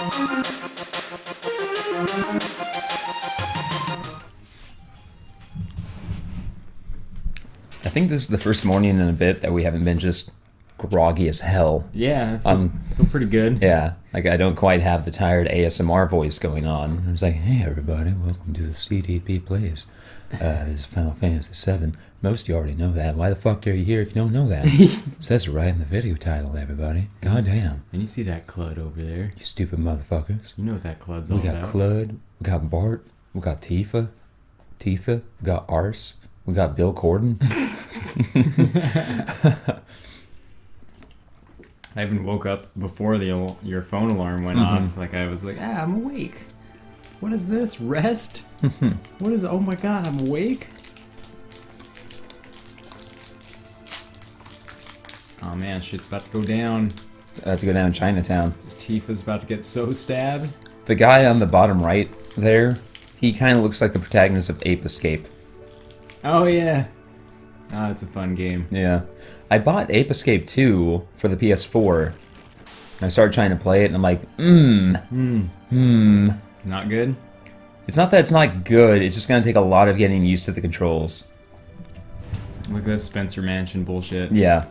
I think this is the first morning in a bit that we haven't been just groggy as hell. Yeah, I feel pretty good. Yeah, like I don't quite have the tired ASMR voice going on. I was like, hey everybody, welcome to the CDP Plays. This is Final Fantasy VII. Most of you already know that. Why the fuck are you here if you don't know that? It says it right in the video title, everybody. Goddamn. And you see that Clud over there? You stupid motherfuckers. You know what that Clud's all about. We got Clud, we got Bart, we got Tifa, we got Arse, we got Bill Corden. I even woke up before your phone alarm went off. Like I was like, I'm awake. What is this? Rest? What is? Oh my god, I'm awake. Oh man, shit's about to go down. I have to go down Chinatown. Tifa's about to get so stabbed. The guy on the bottom right there, he kind of looks like the protagonist of Ape Escape. Oh yeah. Ah, it's a fun game. Yeah. I bought Ape Escape 2 for the PS4. And I started trying to play it, and I'm like, Not good? It's not that it's not good, it's just going to take a lot of getting used to the controls. Look at this Spencer Mansion bullshit. Yeah.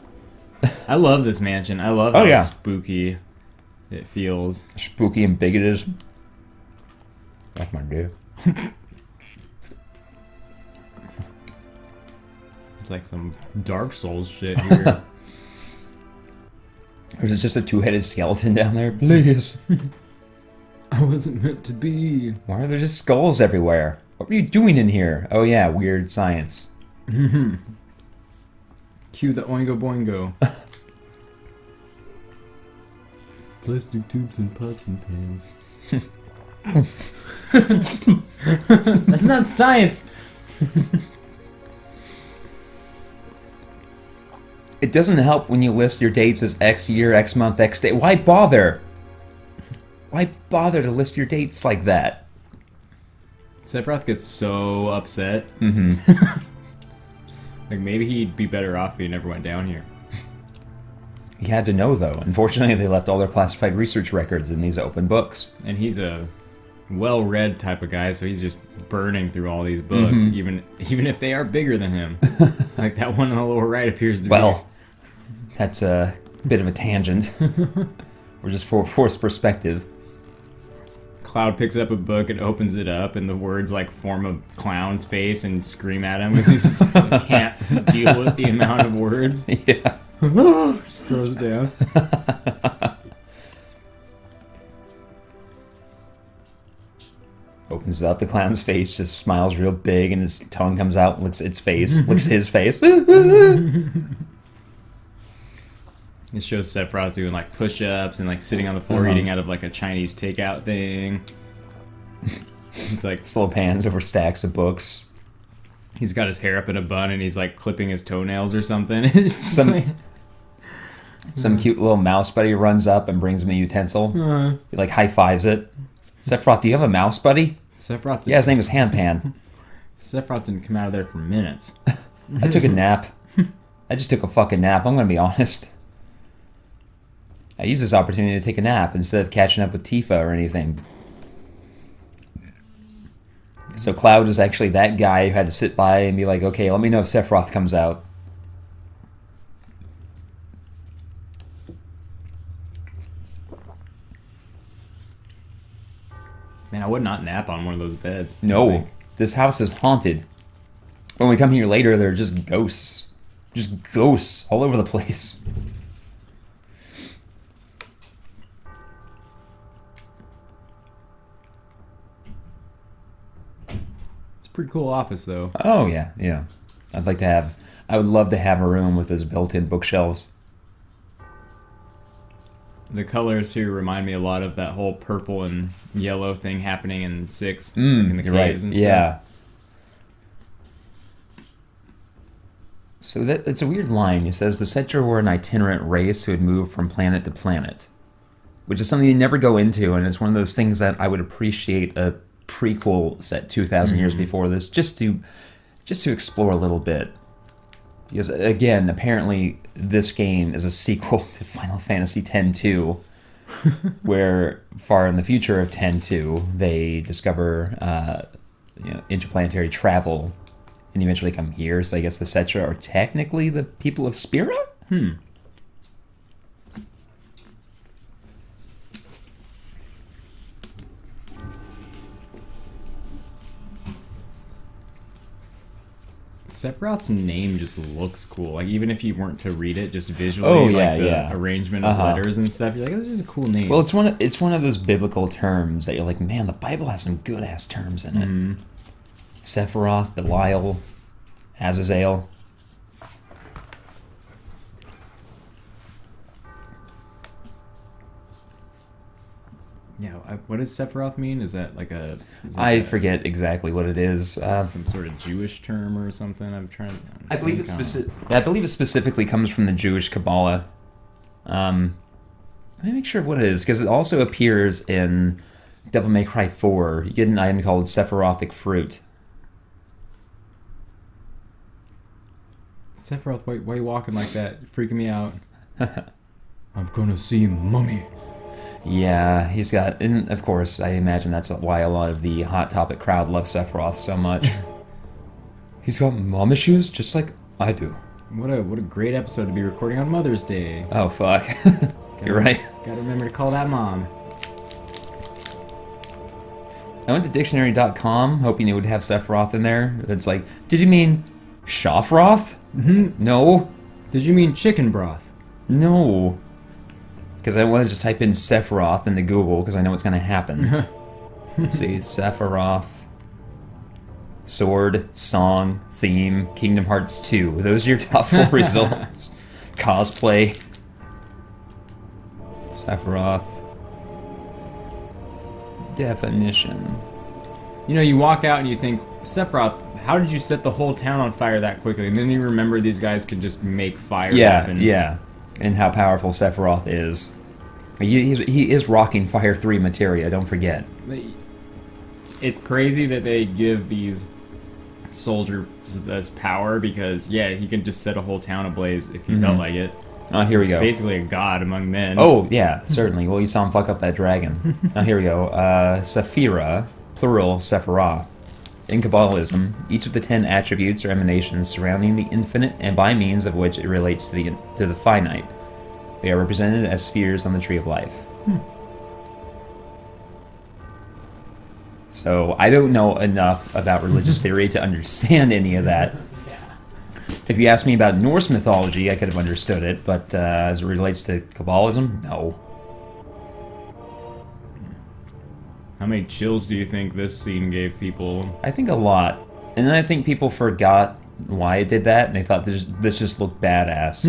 I love this mansion. I love how spooky it feels. Spooky and bigoted. That's my dude. It's like some Dark Souls shit here. Or is it just a two-headed skeleton down there? Please. I wasn't meant to be. Why are there just skulls everywhere? What were you doing in here? Oh yeah, weird science. Cue the oingo boingo. Plastic tubes and pots and pans. That's not science! It doesn't help when you list your dates as X year, X month, X day. Why bother? Why bother to list your dates like that? Sephiroth gets so upset. Like, maybe he'd be better off if he never went down here. He had to know, though. Unfortunately, they left all their classified research records in these open books. And he's a well-read type of guy, so he's just burning through all these books, even if they are bigger than him. Like that one on the lower right appears to be. Well, that's a bit of a tangent. Or just for forced perspective. Cloud picks up a book and opens it up, and the words like form a clown's face and scream at him because he just can't deal with the amount of words. Yeah. Just throws it down. Opens up, the clown's face just smiles real big, and his tongue comes out and licks its face, licks his face. It shows Sephiroth doing like push-ups and like sitting on the floor eating out of like a Chinese takeout thing. He's like slow pans over stacks of books. He's got his hair up in a bun and he's like clipping his toenails or something. It's just some cute little mouse buddy runs up and brings him a utensil. He like high fives it. Sephiroth, do you have a mouse buddy? Sephiroth. Yeah, his name is Handpan. Sephiroth didn't come out of there for minutes. I took a nap. I just took a fucking nap. I'm gonna be honest. I used this opportunity to take a nap instead of catching up with Tifa or anything. So Cloud is actually that guy who had to sit by and be like, okay, let me know if Sephiroth comes out. Man, I would not nap on one of those beds. No, this house is haunted. When we come here later, there are just ghosts. Just ghosts all over the place. Pretty cool office though. Oh yeah, yeah. I would love to have a room with those built-in bookshelves. The colors here remind me a lot of that whole purple and yellow thing happening in 6 in the caves and stuff. Yeah. So it's a weird line. It says the Cetra were an itinerant race who had moved from planet to planet, which is something you never go into, and it's one of those things that I would appreciate a prequel set 2,000 years before this, just to explore a little bit. Because again, apparently this game is a sequel to Final Fantasy X-2, where far in the future of 10-2, they discover interplanetary travel and eventually come here. So I guess the Cetra are technically the people of Spira? Sephiroth's name just looks cool. Like, even if you weren't to read it, just visually, the arrangement of letters and stuff, you're like, this is a cool name. Well, it's one of those biblical terms that you're like, man, the Bible has some good ass terms in it. Sephiroth, Belial, Azazel. Yeah, what does Sephiroth mean? Is that like a... I forget exactly what it is. Some sort of Jewish term or something? I believe it specifically comes from the Jewish Kabbalah. Let me make sure of what it is, because it also appears in Devil May Cry 4. You get an item called Sephirothic Fruit. Sephiroth, why are you walking like that? You're freaking me out. I'm gonna see Mummy. Yeah, he's got... And of course, I imagine that's why a lot of the Hot Topic crowd loves Sephiroth so much. He's got mom issues just like I do. What a great episode to be recording on Mother's Day. Oh, fuck. You're right. Gotta remember to call that mom. I went to dictionary.com hoping it would have Sephiroth in there. It's like, did you mean Shafroth? No. Did you mean chicken broth? No. Because I want to just type in Sephiroth into Google because I know what's going to happen. Let's see, Sephiroth, sword, song, theme, Kingdom Hearts 2. Those are your top 4 results. Cosplay. Sephiroth. Definition. You know, you walk out and you think, Sephiroth, how did you set the whole town on fire that quickly? And then you remember these guys can just make fire happen. Yeah. And how powerful Sephiroth is. He is rocking Fire 3 materia, don't forget. It's crazy that they give these soldiers this power because, yeah, he can just set a whole town ablaze if he felt like it. Oh, here we go. Basically a god among men. Oh, yeah, certainly. Well, you saw him fuck up that dragon. Now, here we go. Sephira, plural, Sephiroth. In Kabbalism, each of the 10 attributes or emanations surrounding the infinite and by means of which it relates to the finite. They are represented as spheres on the Tree of Life. So, I don't know enough about religious theory to understand any of that. If you asked me about Norse mythology, I could have understood it, but as it relates to Kabbalism, no. How many chills do you think this scene gave people? I think a lot. And then I think people forgot why it did that, and they thought this just looked badass.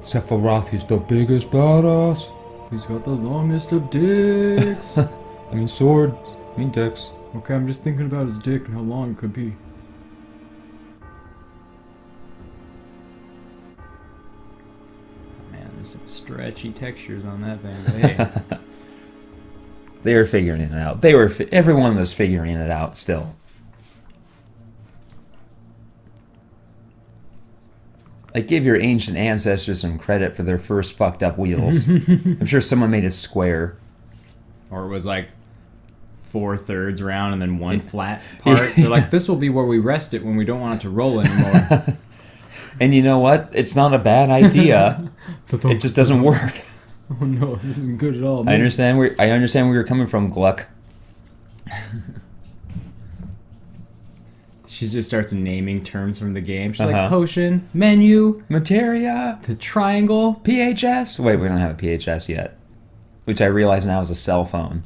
Sephiroth, he's the biggest badass. He's got the longest of dicks. I mean swords. I mean dicks. Okay, I'm just thinking about his dick and how long it could be. Man, there's some stretchy textures on that thing. But hey. They were figuring it out. Everyone was figuring it out still. Like, give your ancient ancestors some credit for their first fucked up wheels. I'm sure someone made a square. Or it was like 4/3 round and then one flat part. They're like, this will be where we rest it when we don't want it to roll anymore. And you know what? It's not a bad idea. It just doesn't work. Oh no, this isn't good at all. I understand where you're coming from, Gluck. She just starts naming terms from the game. She's like, potion, menu, materia, the triangle, PHS. Wait, we don't have a PHS yet. Which I realize now is a cell phone.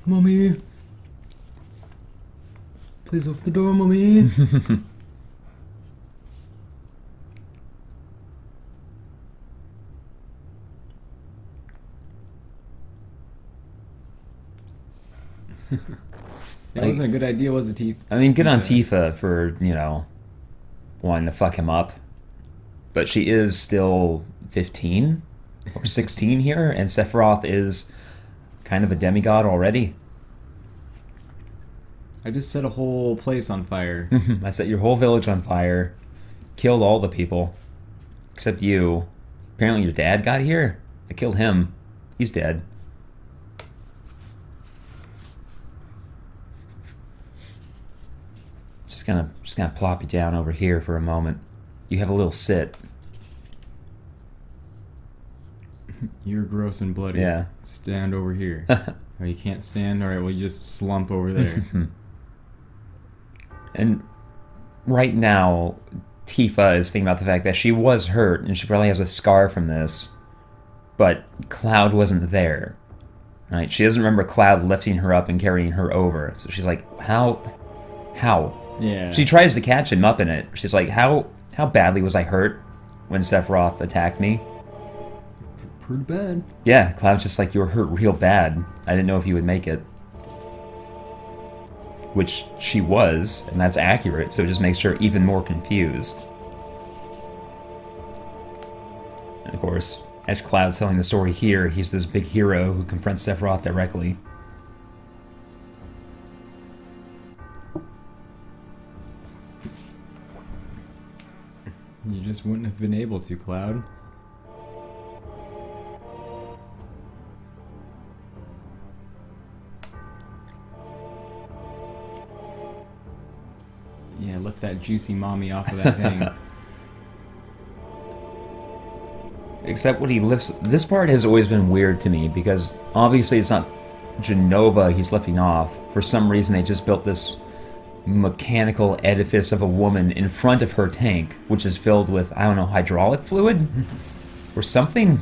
Mommy. Please open the door, Mommy. That wasn't a good idea, was it, Teeth? I mean, good on Tifa for, wanting to fuck him up. But she is still 15 or 16 here, and Sephiroth is kind of a demigod already. I just set a whole place on fire. I set your whole village on fire, killed all the people. Except you. Apparently your dad got here. I killed him. He's dead. Just gonna plop you down over here for a moment. You have a little sit. You're gross and bloody. Yeah. Stand over here. Oh, you can't stand? Alright, well, you just slump over there. And right now, Tifa is thinking about the fact that she was hurt, and she probably has a scar from this, but Cloud wasn't there. Right? She doesn't remember Cloud lifting her up and carrying her over. So she's like, how? Yeah. She tries to catch him up in it. She's like, how badly was I hurt when Sephiroth attacked me? Pretty bad. Yeah, Cloud's just like, you were hurt real bad. I didn't know if you would make it. Which she was, and that's accurate, so it just makes her even more confused. And of course, as Cloud's telling the story here, he's this big hero who confronts Sephiroth directly. You just wouldn't have been able to, Cloud. Yeah, lift that juicy mommy off of that thing. Except when he lifts... This part has always been weird to me, because obviously it's not Genova he's lifting off. For some reason they just built this mechanical edifice of a woman in front of her tank, which is filled with, I don't know, hydraulic fluid? Or something?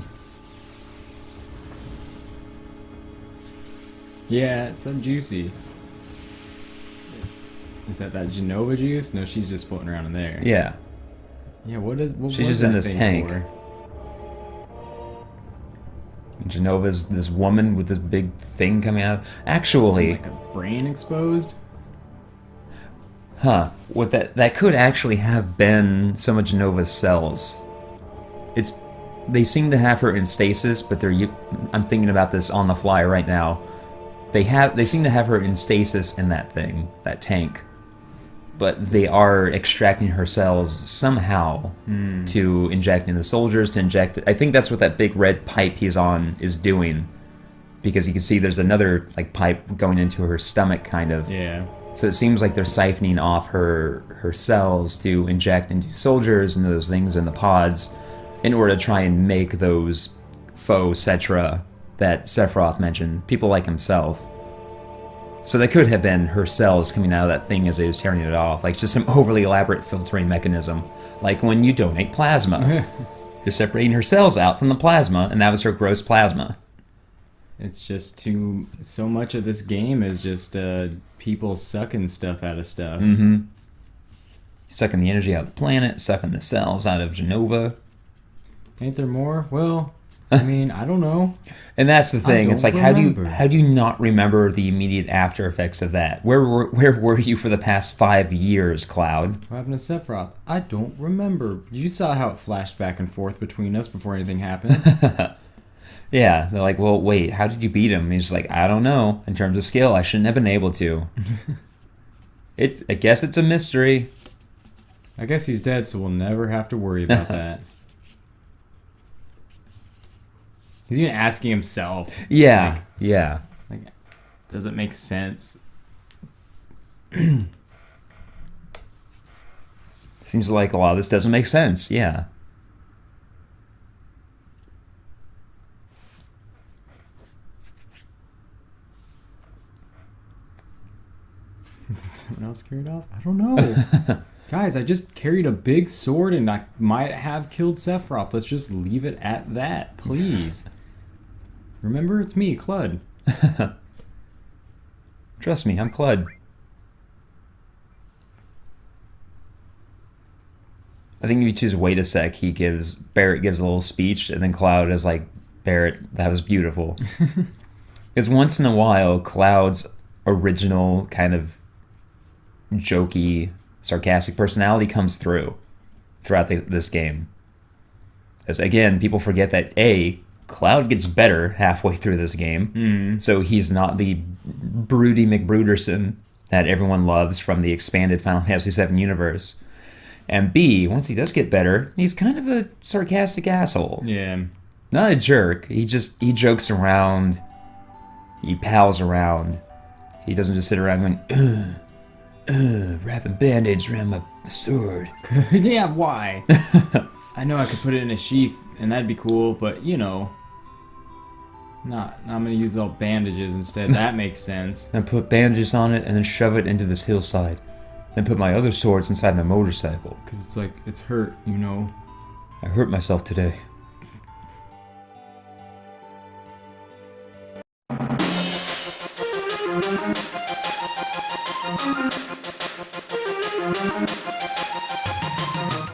Yeah, it's so juicy. Is that Genova juice? No, she's just floating around in there. Yeah. Yeah, what She's was just that in this thing tank. for? And Genova's this woman with this big thing coming out. Actually... Like a brain exposed? Huh. What that could actually have been some of Genova's cells. They seem to have her in stasis, but I'm thinking about this on the fly right now. They seem to have her in stasis in that thing, that tank. But they are extracting her cells somehow to inject in the soldiers, to inject... I think that's what that big red pipe he's on is doing. Because you can see there's another like pipe going into her stomach, kind of. Yeah. So it seems like they're siphoning off her cells to inject into soldiers and those things in the pods in order to try and make those faux Cetra that Sephiroth mentioned, people like himself. So that could have been her cells coming out of that thing as they was tearing it off, like just some overly elaborate filtering mechanism, like when you donate plasma. They're separating her cells out from the plasma, and that was her gross plasma. It's just so much of this game is just people sucking stuff out of stuff. Mm-hmm. Sucking the energy out of the planet, sucking the cells out of Genova. Ain't there more? Well, I mean, I don't know. And that's the thing. It's like, how do you not remember the immediate after effects of that? Where were you for the past 5 years, Cloud? What happened to Sephiroth? I don't remember. You saw how it flashed back and forth between us before anything happened. Yeah, they're like, well, wait, how did you beat him? And he's like, I don't know. In terms of skill, I shouldn't have been able to. I guess it's a mystery. I guess he's dead, so we'll never have to worry about that. He's even asking himself. Yeah, yeah. Like, does it make sense? Seems like a lot of this doesn't make sense, yeah. Did someone else carry it off? I don't know. Guys, I just carried a big sword and I might have killed Sephiroth. Let's just leave it at that, please. Remember, it's me, Clud. Trust me, I'm Clud. I think if you choose wait a sec, Barrett gives a little speech, and then Cloud is like, Barrett, that was beautiful. Because once in a while, Cloud's original kind of jokey, sarcastic personality comes throughout this game. As again, people forget that Cloud gets better halfway through this game, so he's not the broody McBruderson that everyone loves from the expanded Final Fantasy VII universe. And B, once he does get better, he's kind of a sarcastic asshole. Yeah. Not a jerk. He jokes around. He pals around. He doesn't just sit around going, wrapping band-aids around my sword. Yeah, why? I know I could put it in a sheath and that'd be cool, but you know, I'm gonna use all bandages instead. That makes sense. And put bandages on it and then shove it into this hillside. Then put my other swords inside my motorcycle. Cause it's like, it's hurt, you know. I hurt myself today.